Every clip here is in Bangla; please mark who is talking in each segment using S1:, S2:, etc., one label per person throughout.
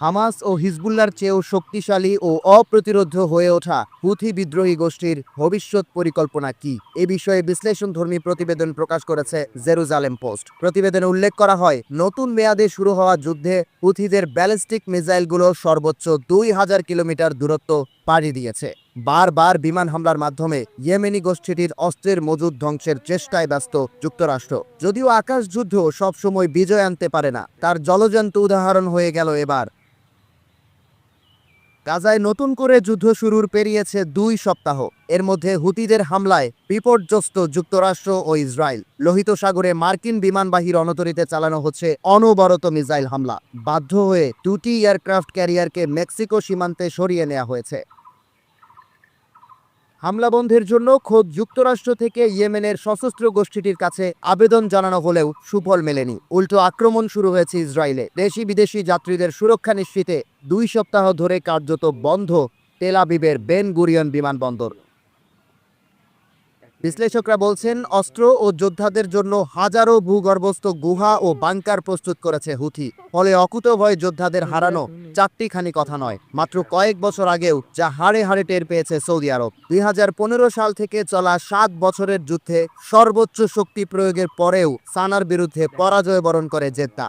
S1: হামাস ও হিজবুল্লাহর চেয়েও শক্তিশালী ও অপ্রতিরোধ্য হয়ে ওঠা হুথি বিদ্রোহী গোষ্ঠীর ভবিষ্যৎ পরিকল্পনা কি, এ বিষয়ে বিশ্লেষণধর্মী প্রতিবেদন প্রকাশ করেছে জেরুজালেম পোস্ট। প্রতিবেদনে উল্লেখ করা হয়, নতুন মেয়াদে শুরু হওয়া যুদ্ধে হুথিদের ব্যালিস্টিক মিসাইলগুলো সর্বোচ্চ 2000 কিলোমিটার দূরত্ব পাড়ি দিয়েছে। বারবার বিমান হামলার মাধ্যমে ইয়েমেনি গোষ্ঠীটির অস্ত্রের মজুদ ধ্বংসের চেষ্টায় ব্যস্ত যুক্তরাষ্ট্র। যদিও আকাশ যুদ্ধ সবসময় বিজয় আনতে পারে না, তার জলজ্যান্ত উদাহরণ হয়ে গেল এবার। গাজায় নতুন করে যুদ্ধ শুরুর পেরিয়েছে 2 সপ্তাহ। এর মধ্যে হুতিদের হামলায় বিপর্যস্ত যুক্তরাষ্ট্র ও ইসরায়েল। লোহিত সাগরে মার্কিন বিমানবাহী রণতরীতে চালানো হচ্ছে অনবরত মিসাইল হামলা। বাধ্য হয়ে 2টি এয়ারক্রাফট ক্যারিয়ারকে মেক্সিকো সীমান্তে সরিয়ে নেওয়া হয়েছে। হামলা বন্ধের জন্য খোদ যুক্তরাষ্ট্র থেকে ইয়েমেনের সশস্ত্র গোষ্ঠীটির কাছে আবেদন জানানো হলেও সুফল মেলেনি। উল্টো আক্রমণ শুরু হয়েছে ইসরায়েলে। দেশি বিদেশি যাত্রীদের সুরক্ষা নিশ্চিতে 2 সপ্তাহ ধরে কার্যত বন্ধ তেল আবিবের বেন গুরিয়ন বিমানবন্দর। বিশ্লেষকরা বলছেন, অস্ত্র ও যোদ্ধাদের জন্য হাজারো ভূগর্ভস্থ গুহা ও বাংকার প্রস্তুত করেছে হুথি। ফলে অকুতোভয় যোদ্ধাদের হারানো চারটিখানি কথা নয়, মাত্র কয়েক বছর আগেও যা হাড়ে হাড়ে টের পেয়েছে সৌদি আরব। 2015 সাল থেকে চলা 7 বছরের যুদ্ধে সর্বোচ্চ শক্তি প্রয়োগের পরেও সানার বিরুদ্ধে পরাজয় বরণ করে জেদ্দা।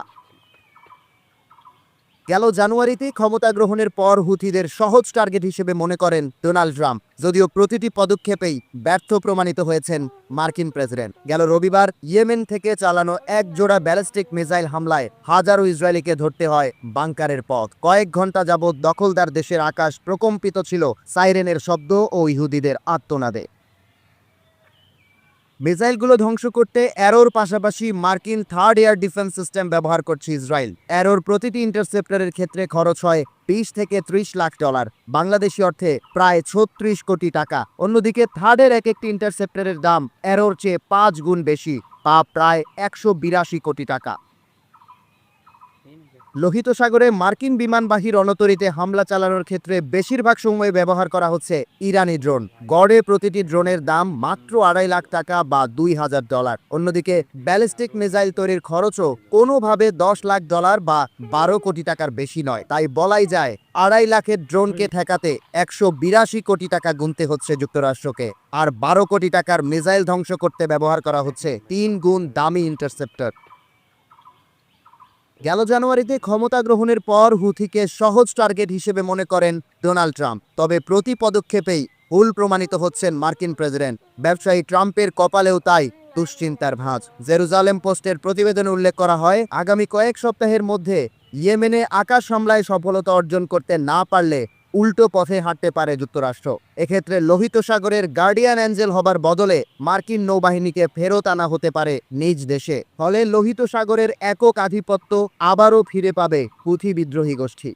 S1: গেল জানুয়ারিতে ক্ষমতা গ্রহণের পর হুথিদের সহজ টার্গেট হিসেবে মনে করেন ডোনাল্ড ট্রাম্প, যদিও প্রতিটি পদক্ষেপেই ব্যর্থ প্রমাণিত হয়েছেন মার্কিন প্রেসিডেন্ট। গেল রবিবার ইয়েমেন থেকে চালানো এক জোড়া ব্যালিস্টিক মিসাইল হামলায় হাজারো ইসরায়েলিকে ধরতে হয় বাংকারের পথ। কয়েক ঘন্টা যাবৎ দখলদার দেশের আকাশ প্রকম্পিত ছিল সাইরেনের শব্দ ও ইহুদিদের আর্তনাদে। মিসাইলগুলো ধ্বংস করতে অ্যারোর পাশাপাশি মার্কিন থার্ড এয়ার ডিফেন্স সিস্টেম ব্যবহার করছে ইসরায়েল। অ্যারোর প্রতিটি ইন্টারসেপ্টরের ক্ষেত্রে খরচ হয় 20 থেকে 30 লাখ ডলার, বাংলাদেশি অর্থে প্রায় 36 কোটি টাকা। অন্যদিকে থার্ডের এক একটি ইন্টারসেপ্টরের দাম অ্যারোর চেয়ে 5 গুণ বেশি, বা প্রায় 182 কোটি টাকা। লোহিত সাগরে মার্কিন বিমানবাহী রণতরীতে হামলা চালানোর ক্ষেত্রে বেশিরভাগ সময় ব্যবহার করা হচ্ছে ইরানি ড্রোন। গড়ে প্রতিটি ড্রোনের দাম মাত্র 2.5 লাখ টাকা বা $2000। অন্যদিকে ব্যালিস্টিক মিসাইল তৈরির খরচও কোনোভাবে 10 লাখ ডলার বা 12 কোটি টাকার বেশি নয়। তাই বলাই যায় 2.5 লাখের ড্রোনকে ঠেকাতে 182 কোটি টাকা গুনতে হচ্ছে যুক্তরাষ্ট্রকে। আর 12 কোটি টাকার মিসাইল ধ্বংস করতে ব্যবহার করা হচ্ছে 3 গুণ দামি ইন্টারসেপ্টর। গেল জানুয়ারিতে ক্ষমতা গ্রহণের পর হুথিকে সহজ টার্গেট হিসেবে মনে করেন ডোনাল্ড ট্রাম্প। তবে প্রতি পদক্ষেপেই ভুল প্রমাণিত হচ্ছেন মার্কিন প্রেসিডেন্ট। ব্যবসায়ী ট্রাম্পের কপালেও তাই দুশ্চিন্তার ভাঁজ। জেরুজালেম পোস্টের প্রতিবেদনে উল্লেখ করা হয়, আগামী কয়েক সপ্তাহের মধ্যে ইয়েমেনে আকাশ হামলায় সফলতা অর্জন করতে না পারলে উল্টো পথে হাঁটতে পারে যুক্তরাষ্ট্র। এক্ষেত্রে লোহিত সাগরের গার্ডিয়ান অ্যাঞ্জেল হবার বদলে মার্কিন নৌবাহিনীকে ফেরত আনা হতে পারে নিজ দেশে। ফলে লোহিত সাগরের একক আধিপত্য আবারও ফিরে পাবে হুথি বিদ্রোহী গোষ্ঠী।